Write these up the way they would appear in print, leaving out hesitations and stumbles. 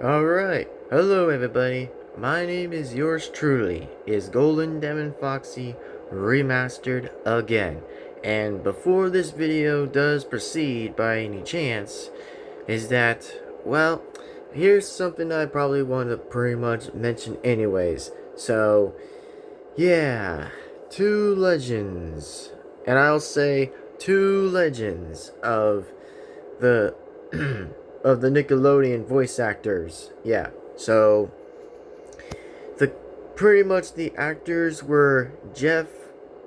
Alright, hello everybody. My name is yours truly, is Golden Devin-Foxy remastered again. And before this video does proceed by any chance, is that, well, here's something I probably want to pretty much mention anyways. So, yeah, two legends, and I'll say two legends of the of the Nickelodeon voice actors. Yeah. So the pretty much the actors were Jeff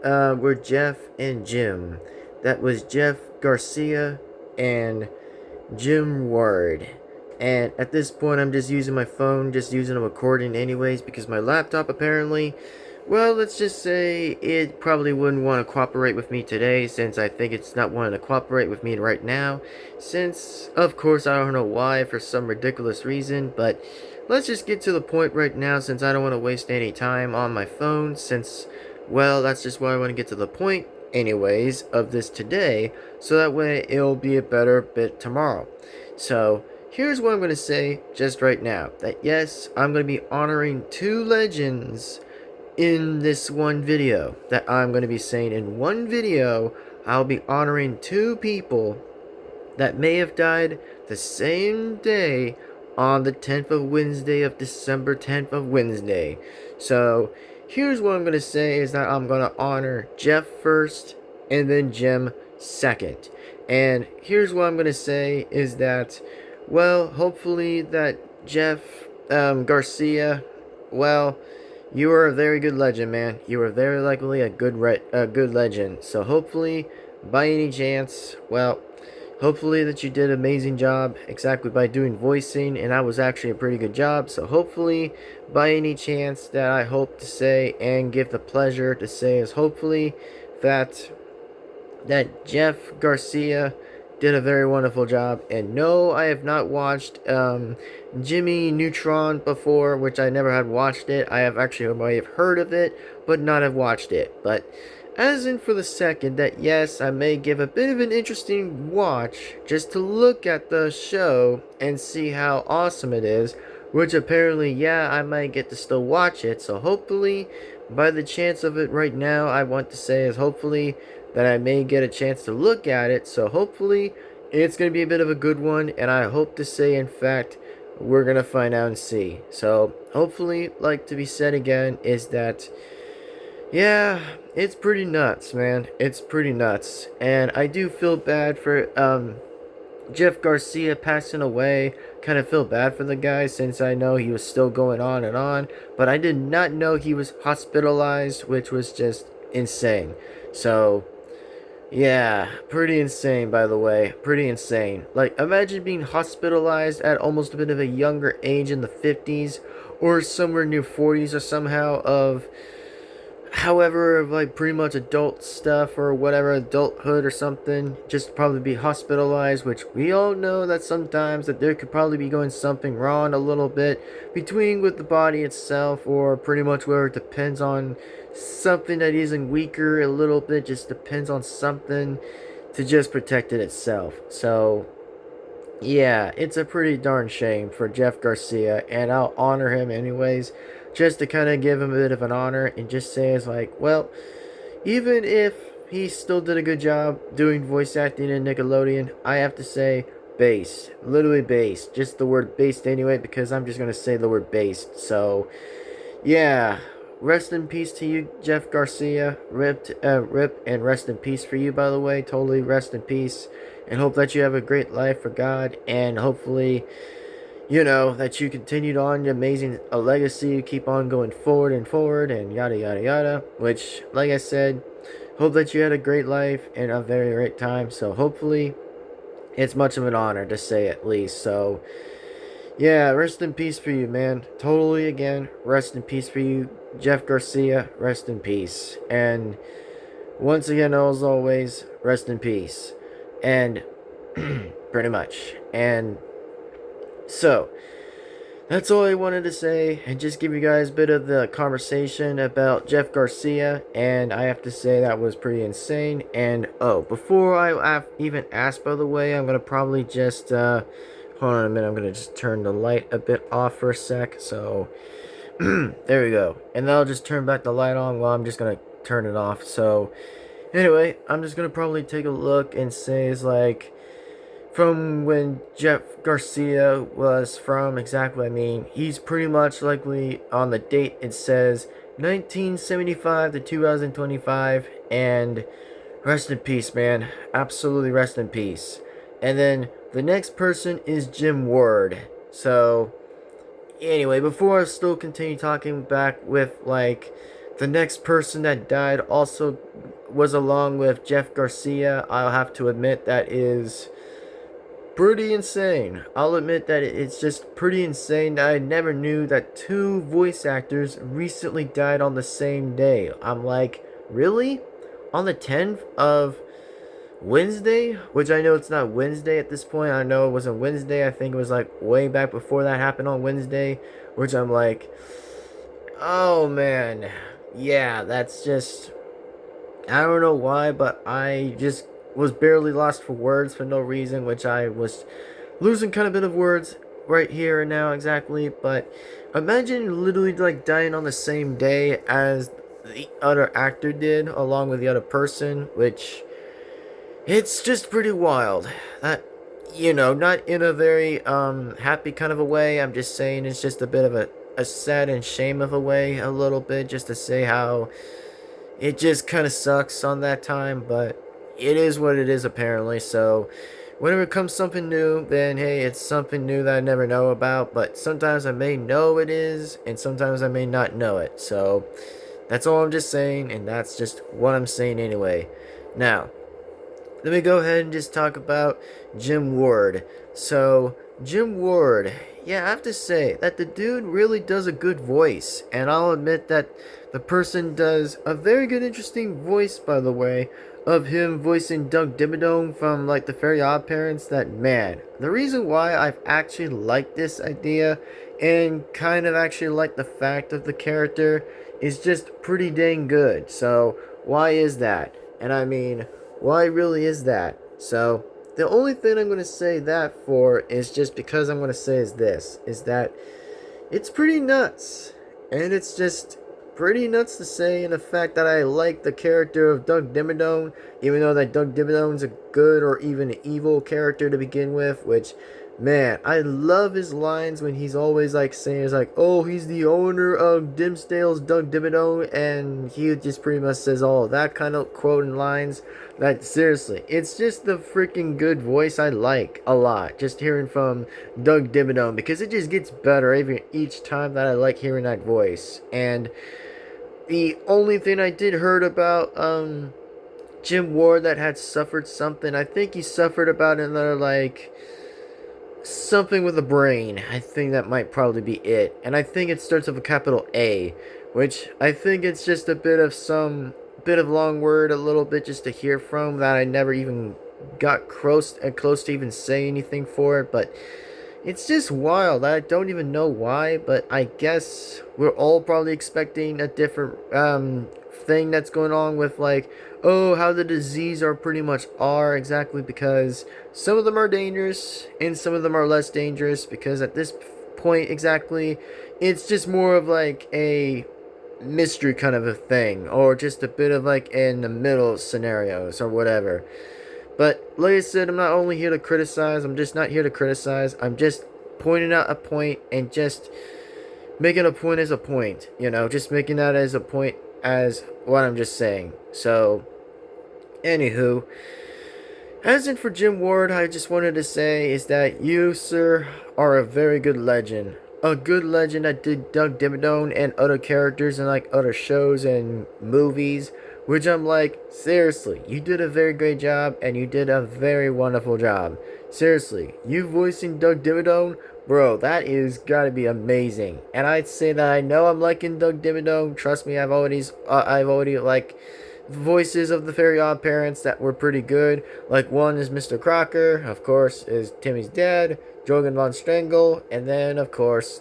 and Jim. That was Jeff Garcia and Jim Ward. And at this point, I'm just using my phone, just using a recording anyways, because my laptop apparently, well, let's just say it probably wouldn't want to cooperate with me today, since I think it's not wanting to cooperate with me right now, since, of course, I don't know why, for some ridiculous reason, but let's just get to the point right now, since I don't want to waste any time on my phone, since, well, that's just why I want to get to the point, anyways, of this today, so that way it'll be a better bit tomorrow. So, here's what I'm going to say just right now, that yes, I'm going to be honoring two legends in this one video. That I'm going to be saying in one video, I'll be honoring two people that may have died the same day on the 10th of Wednesday of December 10th of Wednesday. So, here's what I'm going to say is that I'm going to honor Jeff first and then Jim second. And here's what I'm going to say is that, well, hopefully that Jeff Garcia, well, you are a very good legend, man. You are very likely a good legend. So hopefully, by any chance, well, hopefully that you did an amazing job exactly by doing voicing, and that was actually a pretty good job. So hopefully, by any chance that I hope to say and give the pleasure to say is hopefully that Jeff Garcia did a very wonderful job. And no, I have not watched Jimmy Neutron before, which I never had watched it. I have actually might have heard of it, but not have watched it. But as in for the second, that yes, I may give a bit of an interesting watch just to look at the show and see how awesome it is. Which apparently, yeah, I might get to still watch it. So hopefully, by the chance of it right now, I want to say is hopefully that I may get a chance to look at it. So hopefully it's going to be a bit of a good one, and I hope to say, in fact, we're going to find out and see. So hopefully, like to be said again, is that, yeah, it's pretty nuts, man. It's pretty nuts. And I do feel bad for Jeff Garcia passing away. Kind of feel bad for the guy since I know he was still going on and on. But I did not know he was hospitalized, which was just insane. So, yeah, pretty insane, by the way. Pretty insane. Like, imagine being hospitalized at almost a bit of a younger age in the 50s, or somewhere near 40s, or somehow of, however, like, pretty much adult stuff, or whatever, adulthood or something, just probably be hospitalized, which we all know that sometimes that there could probably be going something wrong a little bit, between with the body itself, or pretty much where it depends on something that isn't weaker a little bit, just depends on something to just protect it itself. So yeah, it's a pretty darn shame for Jeff Garcia, and I'll honor him anyways, just to kind of give him a bit of an honor and just say it's like, well, even if he still did a good job doing voice acting in Nickelodeon, I have to say based, literally based, just the word based anyway, because I'm just gonna say the word based. So yeah, rest in peace to you, Jeff Garcia. Rip and rest in peace for you, by the way. Totally rest in peace. And hope that you have a great life for God. And hopefully, you know, that you continued on your amazing legacy. Keep on going forward and yada, yada, yada. Which, like I said, hope that you had a great life and a very great time. So hopefully, it's much of an honor to say at least. So, yeah, rest in peace for you, man. Totally, again, rest in peace for you, Jeff Garcia. Rest in peace. And once again, as always, rest in peace. And pretty much. And so, that's all I wanted to say, and just give you guys a bit of the conversation about Jeff Garcia. And I have to say that was pretty insane. And oh, before I even ask, by the way, I'm gonna probably just Hold on a minute, I'm gonna just turn the light a bit off for a sec. So, there we go. And then I'll just turn back the light on while I'm just gonna turn it off. So, anyway, I'm just gonna probably take a look and say it's like from when Jeff Garcia was from exactly. I mean, he's pretty much likely on the date. It says 1975 to 2025, and rest in peace, man. Absolutely rest in peace. And then the next person is Jim Ward. So, anyway, before I still continue talking back with, like, the next person that died also was along with Jeff Garcia, I'll have to admit that is pretty insane. I'll admit that it's just pretty insane that I never knew that two voice actors recently died on the same day. I'm like, really? On the 10th of Wednesday? Which I know it's not Wednesday at this point. I know it wasn't Wednesday. I think it was like way back before that happened on Wednesday. Which I'm like, oh man. Yeah, that's just, I don't know why, but I just was barely lost for words for no reason, which I was losing kind of bit of words right here and now exactly. But imagine literally like dying on the same day as the other actor did, along with the other person, which it's just pretty wild. That, not in a very happy kind of a way. I'm just saying it's just a bit of a sad and shame of a way, a little bit, just to say how it just kind of sucks on that time, but it is what it is apparently. So whenever it comes something new, then hey, it's something new that I never know about. But sometimes I may know it is, and sometimes I may not know it. So that's all I'm just saying, and that's just what I'm saying anyway. Now, let me go ahead and just talk about Jim Ward. So, Jim Ward, yeah, I have to say that the dude really does a good voice. And I'll admit that the person does a very good, interesting voice, by the way, of him voicing Doug Dimmadome from, like, the Fairly Odd Parents. That, man, the reason why I've actually liked this idea and kind of actually like the fact of the character is just pretty dang good. So, why is that? And I mean, why really is that? So, the only thing I'm going to say that for is just because I'm going to say is this, is that it's pretty nuts. And it's just pretty nuts to say in the fact that I like the character of Doug Dimmadome, even though that Doug Dimmadome's a good or even evil character to begin with, which, man, I love his lines when he's always like saying, it's like, oh, he's the owner of Dimsdale's Doug Dimmadome, and he just pretty much says all that kind of quote and lines. That, seriously, it's just the freaking good voice I like a lot, just hearing from Doug Dimmadome, because it just gets better even each time that I like hearing that voice. And the only thing I did heard about Jim Ward that had suffered something, I think he suffered about another, like, something with the brain. I think that might probably be it. And I think it starts with a capital A, which I think it's just a bit of long word, a little bit just to hear from, that I never even got close to even say anything for it. But it's just wild. I don't even know why, but I guess we're all probably expecting a different thing that's going on with, like, oh, how the disease are pretty much are exactly, because some of them are dangerous and some of them are less dangerous, because at this point exactly it's just more of like a mystery kind of a thing, or just a bit of like in the middle scenarios or whatever. But like I said, I'm not only here to criticize, I'm just not here to criticize, I'm just pointing out a point and just making a point as a point, just making that as a point as what I'm just saying. So, anywho, as in for Jim Ward, I just wanted to say is that you, sir, are a very good legend. A good legend that did Doug Dimmadome and other characters in like other shows and movies, which I'm like, seriously, you did a very great job and you did a very wonderful job. Seriously, you voicing Doug Dimmadome, bro, that is gotta be amazing. And I'd say that I know I'm liking Doug Dimmadome. Trust me, I've already like voices of the Fairly Odd Parents that were pretty good. Like, one is Mr. Crocker, of course, is Timmy's dad, Jorgen von Strangle, and then, of course,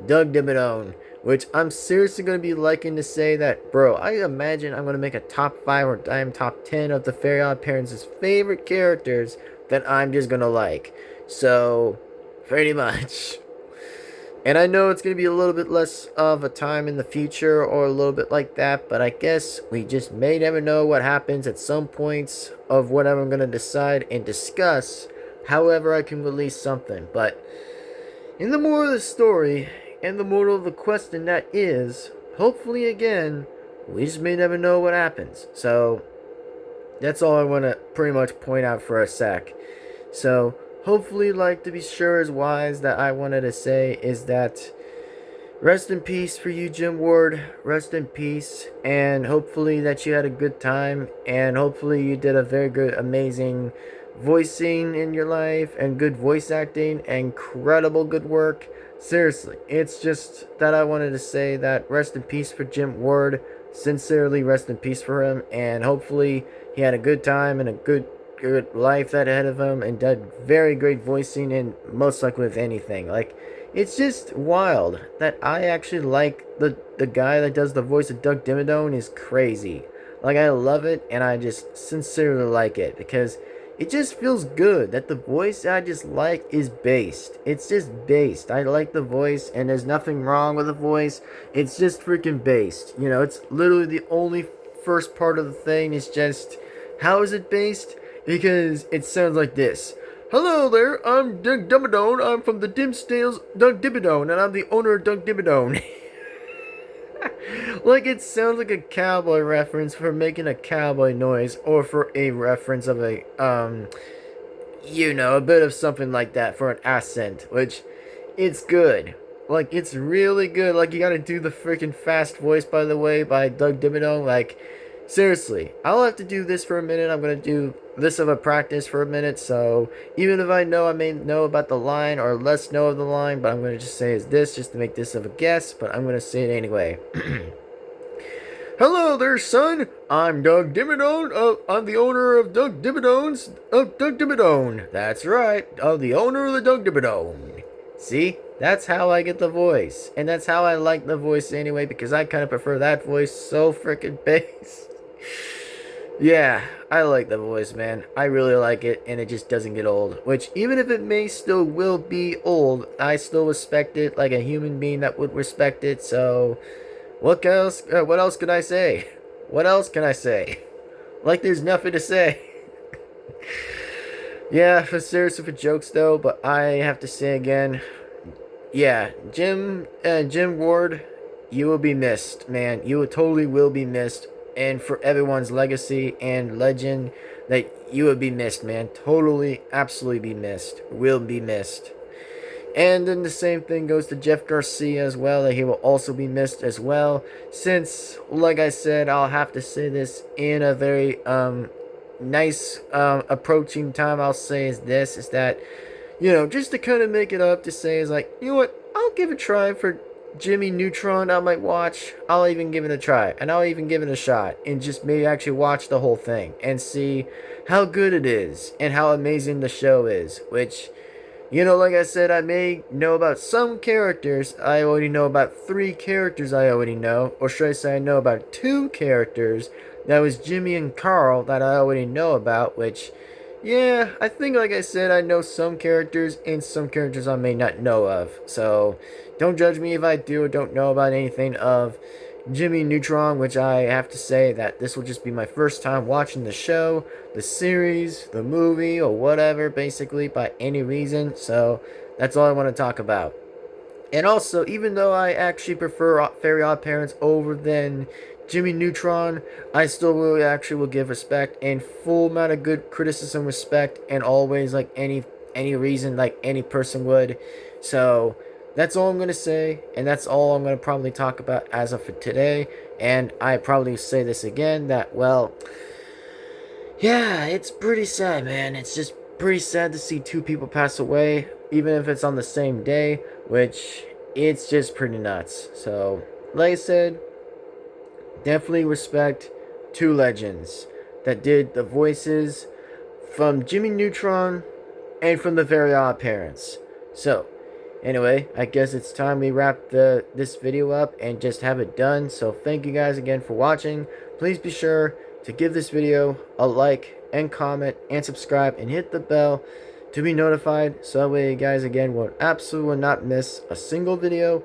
Doug Dimmadome, which I'm seriously going to be liking to say that, bro, I imagine I'm going to make a top 5 or damn top 10 of the Fairly Odd Parents' favorite characters that I'm just going to like. So, Pretty much. And I know it's going to be a little bit less of a time in the future or a little bit like that, but I guess we just may never know what happens at some points of whatever I'm going to decide and discuss. However, I can release something. But in the moral of the story, and the moral of the question that is, hopefully again, we just may never know what happens. So, that's all I want to pretty much point out for a sec. So, hopefully, like to be sure as wise that I wanted to say is that rest in peace for you, Jim Ward. Rest in peace, and hopefully that you had a good time, and hopefully you did a very good, amazing voicing in your life, and good voice acting, and incredible good work. Seriously, it's just that I wanted to say that rest in peace for Jim Ward. Sincerely, rest in peace for him, and hopefully he had a good time and a good life that ahead of him, and did very great voicing, and most likely with anything. Like, it's just wild that I actually like the guy that does the voice of Doug Dimmadome is crazy. Like, I love it, and I just sincerely like it because it just feels good that the voice I just like is based. It's just based. I like the voice, and there's nothing wrong with the voice. It's just freaking based. You know, it's literally the only first part of the thing is just, how is it based? Because it sounds like this. Hello there, I'm Doug Dimmadome. I'm from the Dimsdales Doug Dimmadome, and I'm the owner of Doug Dimmadome. Like, it sounds like a cowboy reference for making a cowboy noise, or for a reference of a, a bit of something like that for an accent, which, it's good. Like, it's really good. Like, you gotta do the freaking fast voice, by the way, by Doug Dimmadome. Like, seriously, I'll have to do this for a minute. I'm gonna do this of a practice for a minute, so even if I may know about the line or less know of the line, but I'm gonna just say is this just to make this of a guess, but I'm gonna say it anyway. Hello there, son. I'm Doug Dimmadome. I'm the owner of Doug Dimmadome. That's right. I'm the owner of the Doug Dimmadome. See? That's how I get the voice. And that's how I like the voice anyway, because I kind of prefer that voice so freaking bass. Yeah, I like the voice, man. I really like it, and it just doesn't get old. Which, even if it may still will be old, I still respect it like a human being that would respect it, so what else can I say? What else can I say? Like, there's nothing to say. Yeah, for seriously, for jokes though, but I have to say again, yeah, Jim Ward, you will be missed, man. You totally will be missed, and for everyone's legacy and legend, that you will be missed, man. Totally, absolutely be missed. Will be missed. And then the same thing goes to Jeff Garcia as well, that he will also be missed as well. Since, like I said, I'll have to say this in a very nice approaching time, I'll say is this, is that, just to kind of make it up, to say is like, you know what, I'll give a try for Jimmy Neutron. I might watch. I'll even give it a try, and I'll even give it a shot, and just maybe actually watch the whole thing and see how good it is and how amazing the show is, which, like I said, I may know about some characters. I already know about 3 characters I already know. Or should I say I know about 2 characters. That was Jimmy and Carl that I already know about. Which, yeah, I think, like I said, I know some characters. And some characters I may not know of. So, don't judge me if I do or don't know about anything of Jimmy Neutron, which I have to say that this will just be my first time watching the show, the series, the movie, or whatever, basically, by any reason. So, that's all I want to talk about. And also, even though I actually prefer Fairy Odd Parents over than Jimmy Neutron, I still really actually will give respect and full amount of good criticism, respect, and always, like any reason, like any person would. So, that's all I'm going to say, and that's all I'm going to probably talk about as of for today. And I probably say this again, that, well, yeah, it's pretty sad, man. It's just pretty sad to see 2 people pass away, even if it's on the same day, which, it's just pretty nuts. So, like I said, definitely respect 2 legends that did the voices from Jimmy Neutron and from the Very Odd Parents. So, anyway, I guess it's time we wrap this video up and just have it done. So thank you guys again for watching. Please be sure to give this video a like and comment and subscribe and hit the bell to be notified, so that way you guys again will absolutely not miss a single video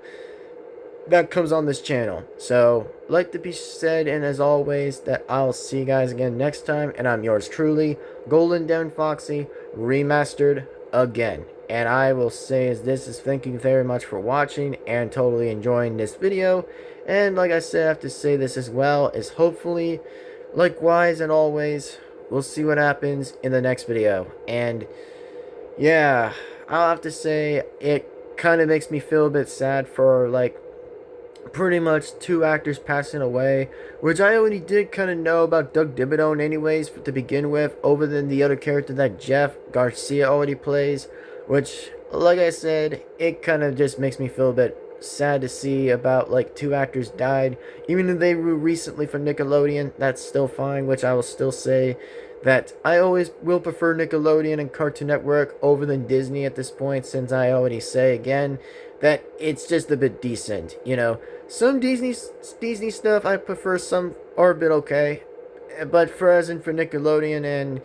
that comes on this channel. So, like to be said, and as always, that I'll see you guys again next time, and I'm yours truly, Golden Devin-Foxy, remastered again. And I will say as this is thank you very much for watching and totally enjoying this video. And like I said, I have to say this as well, is hopefully, likewise and always, we'll see what happens in the next video. And yeah, I'll have to say it kind of makes me feel a bit sad for like pretty much two actors passing away, which I already did kind of know about Doug Dimmadome anyways to begin with, over than the other character that Jeff Garcia already plays, which, like I said, it kind of just makes me feel a bit sad to see about like two actors died, even though they were recently for Nickelodeon. That's still fine, which I will still say that I always will prefer Nickelodeon and Cartoon Network over than Disney at this point, since I already say again that it's just a bit decent, you know. Some Disney stuff I prefer, some are a bit okay, but for as in for Nickelodeon and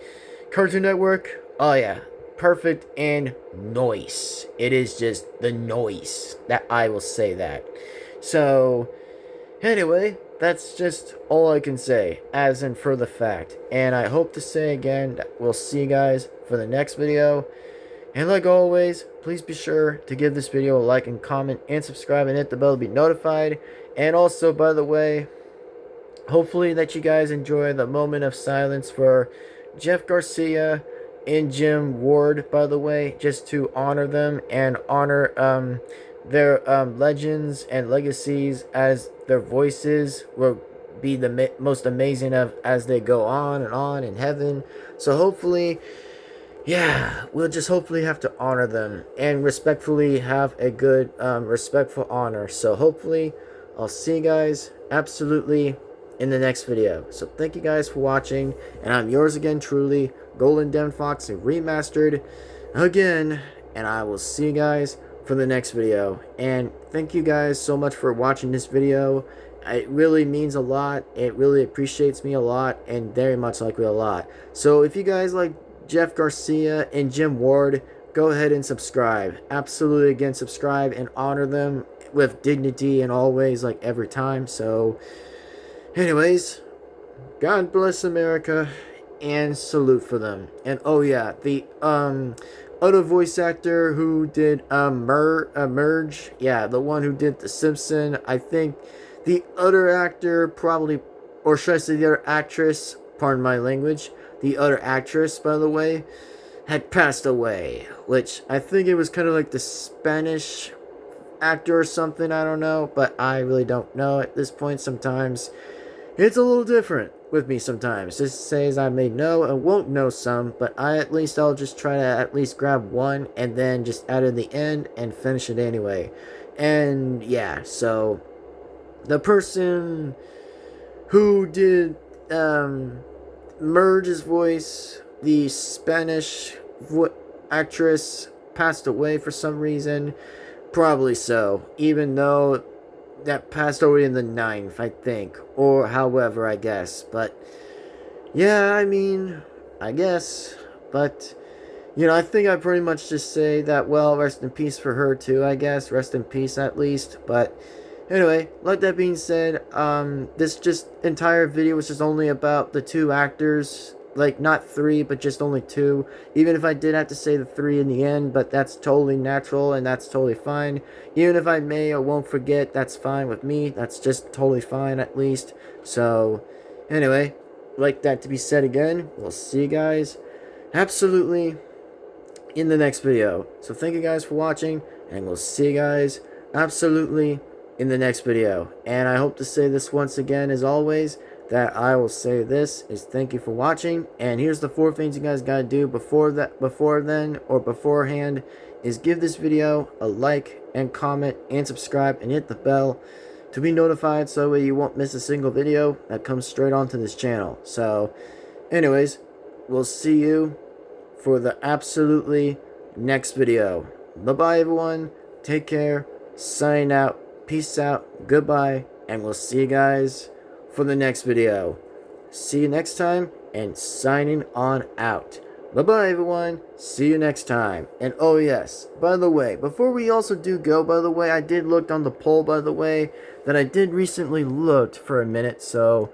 Cartoon Network, oh yeah, perfect and noise. It is just the noise that I will say that. So anyway, that's just all I can say, as in for the fact. And I hope to say again that we'll see you guys for the next video. And like always, please be sure to give this video a like and comment and subscribe and hit the bell to be notified. And also, by the way, hopefully that you guys enjoy the moment of silence for Jeff Garcia and Jim Ward, by the way, just to honor them and honor their legends and legacies, as their voices will be the most amazing of as they go on in heaven. So hopefully, yeah, we'll just hopefully have to honor them and respectfully have a good, respectful honor. So hopefully, I'll see you guys absolutely in the next video. So thank you guys for watching, and I'm yours again truly, Golden Devin-Foxy remastered again, and I will see you guys for the next video. And thank you guys so much for watching this video. It really means a lot. It really appreciates me a lot, and very much like me a lot. So if you guys like Jeff Garcia and Jim Ward, go ahead and subscribe. Absolutely, again, subscribe and honor them with dignity and always, like every time. So anyways, God bless America and salute for them. And oh yeah, the other voice actor who did Merge, yeah, the one who did The Simpsons, I think the other actor probably, or should I say the other actress, pardon my language, the other actress, by the way, had passed away, which I think it was kind of like the Spanish actor or something, I don't know, but I really don't know at this point. Sometimes it's a little different with me sometimes. Just says I may know and won't know some, but I'll just try to at least grab one and then just add in the end and finish it anyway. And yeah, so the person who did Merge's voice, the Spanish actress, passed away for some reason. Probably so, even though that passed away in the 9th, I think, or however, I guess. But yeah, I mean, I guess, but you know, I think I pretty much just say that, well, rest in peace for her too, I guess. Rest in peace at least. But anyway, like that being said, this just entire video was just only about the two actors. Like, not three, but just only two. Even if I did have to say the three in the end, but that's totally natural and that's totally fine. Even if I may or won't forget, that's fine with me. That's just totally fine, at least. So, anyway, like that to be said again, we'll see you guys absolutely in the next video. So thank you guys for watching, and we'll see you guys absolutely in the next video. And I hope to say this once again, as always, that I will say this is thank you for watching. And here's the 4 things you guys gotta do before then or beforehand, is give this video a like and comment and subscribe and hit the bell to be notified, so that way you won't miss a single video that comes straight onto this channel. So anyways, we'll see you for the absolutely next video. Bye bye everyone, take care, sign out, peace out, goodbye, and we'll see you guys for the next video. See you next time, and signing on out. Bye-bye, everyone. See you next time. And oh yes, by the way, before we also do go, by the way, I did look on the poll, by the way, that I did recently looked for a minute, so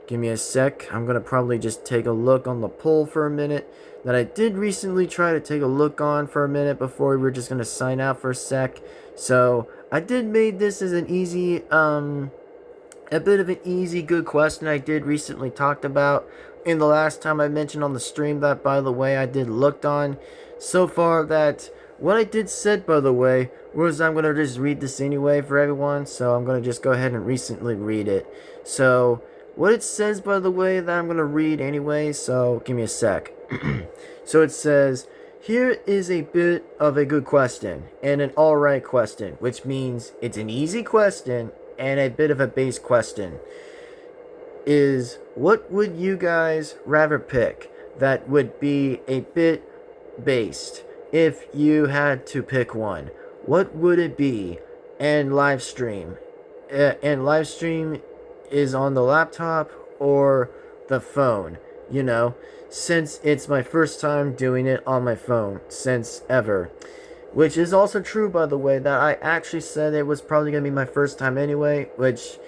give me a sec. I'm gonna probably just take a look on the poll for a minute that I did recently try to take a look on for a minute before we were just gonna sign out for a sec. So I did made this as an easy, a bit of an easy, good question I did recently talked about in the last time I mentioned on the stream that, by the way, I did looked on. So far that what I did said, by the way, was I'm going to just read this anyway for everyone. So I'm going to just go ahead and recently read it. So what it says, by the way, that I'm going to read anyway. So give me a sec. So it says, here is a bit of a good question and an alright question, which means it's an easy question and a bit of a base question. Is what would you guys rather pick that would be a bit based if you had to pick one? What would it be? And live stream. And live stream is on the laptop or the phone, you know, since it's my first time doing it on my phone since ever. Which is also true, by the way, that I actually said it was probably going to be my first time anyway, which,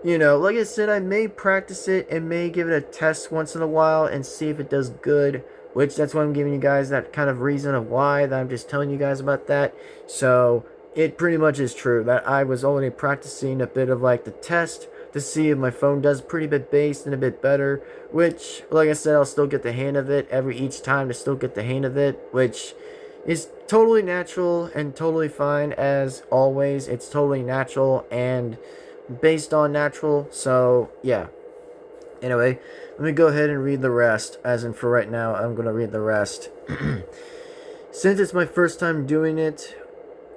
you know, like I said, I may practice it and may give it a test once in a while and see if it does good, which that's why I'm giving you guys that kind of reason of why, that I'm just telling you guys about that. So it pretty much is true that I was only practicing a bit of like the test to see if my phone does pretty bit based and a bit better, which, like I said, I'll still get the hang of it each time to still get the hang of it, which is totally natural and totally fine. As always, it's totally natural and based on natural. So yeah, anyway, let me go ahead and read the rest, as in for right now I'm gonna read the rest. Since it's my first time doing it,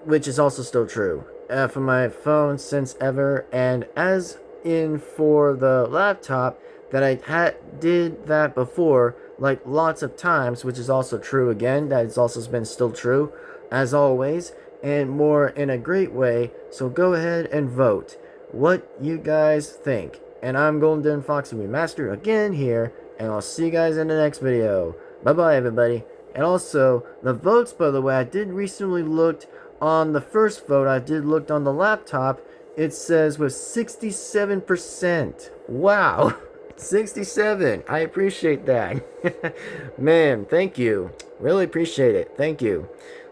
which is also still true, for my phone since ever, and as in for the laptop, that I did that before, like lots of times, which is also true again, that has also been still true, as always, and more in a great way. So go ahead and vote what you guys think. And I'm Golden Devin-Foxy Remastered again here, and I'll see you guys in the next video. Bye-bye, everybody. And also, the votes, by the way, I did recently looked on the first vote, I did looked on the laptop, it says with 67%. Wow. 67. I appreciate that. Man, thank you. Really appreciate it. Thank you.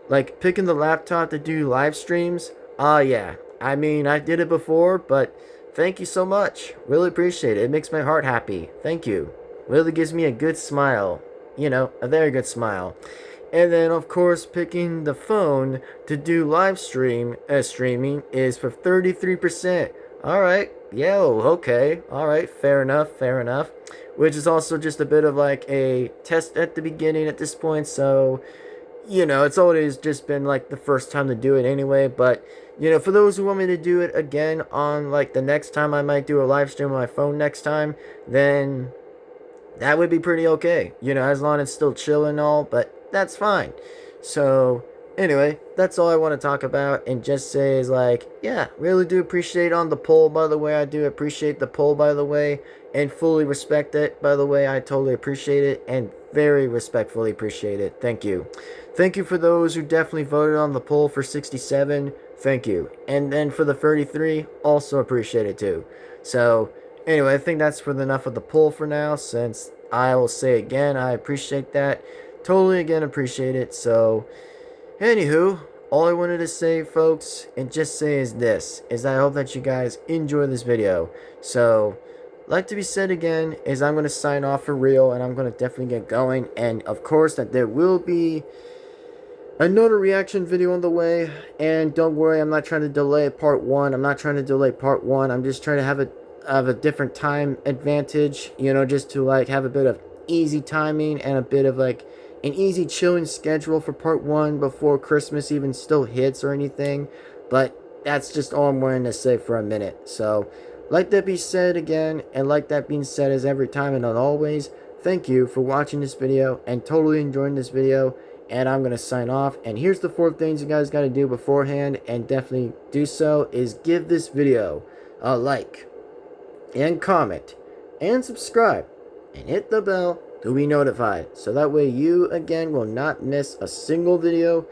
Like, picking the laptop to do live streams? Yeah. I mean, I did it before, but thank you so much. Really appreciate it. It makes my heart happy. Thank you. Really gives me a good smile. You know, a very good smile. And then, of course, picking the phone to do live streaming is for 33%. Alright, yo, okay, alright, fair enough, fair enough. Which is also just a bit of like a test at the beginning at this point, so, you know, it's always just been like the first time to do it anyway, but, you know, for those who want me to do it again on like the next time I might do a live stream on my phone next time, then that would be pretty okay, you know, as long as it's still chill and all, but that's fine. So anyway, that's all I want to talk about and just say is like, yeah, really do appreciate on the poll, by the way. I do appreciate the poll, by the way, and fully respect it, by the way. I totally appreciate it and very respectfully appreciate it. Thank you. Thank you for those who definitely voted on the poll for 67. Thank you. And then for the 33, also appreciate it too. So anyway, I think that's for enough of the poll for now, since I will say again, I appreciate that. Totally again appreciate it. So anywho, all I wanted to say, folks, and just say is this, is I hope that you guys enjoy this video. So, like to be said again, is I'm going to sign off for real, and I'm going to definitely get going, and of course that there will be another reaction video on the way, and don't worry, I'm not trying to delay part 1, I'm just trying to have a different time advantage, you know, just to like have a bit of easy timing and a bit of like an easy chilling schedule for part 1 before Christmas even still hits or anything. But that's just all I'm wanting to say for a minute. So, like that being said again, and like that being said as every time and not always, thank you for watching this video and totally enjoying this video. And I'm going to sign off. And here's the 4 things you guys got to do beforehand, and definitely do so, is give this video a like, and comment, and subscribe, and hit the bell to be notified. So that way you, again, will not miss a single video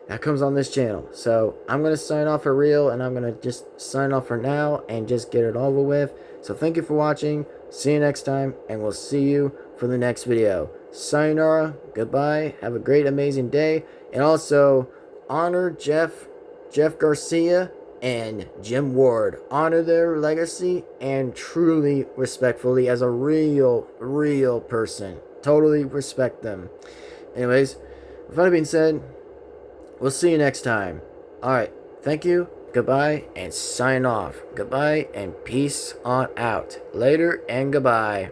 that comes on this channel. So I'm going to sign off for real, and I'm going to just sign off for now and just get it over with. So thank you for watching. See you next time, and we'll see you for the next video. Sayonara, goodbye, have a great, amazing day, and also honor Jeff Garcia and Jim Ward. Honor their legacy and truly respectfully as a real person. Totally respect them. Anyways, with that being said, we'll see you next time. Alright, thank you, goodbye, and sign off. Goodbye, and peace on out. Later, and goodbye.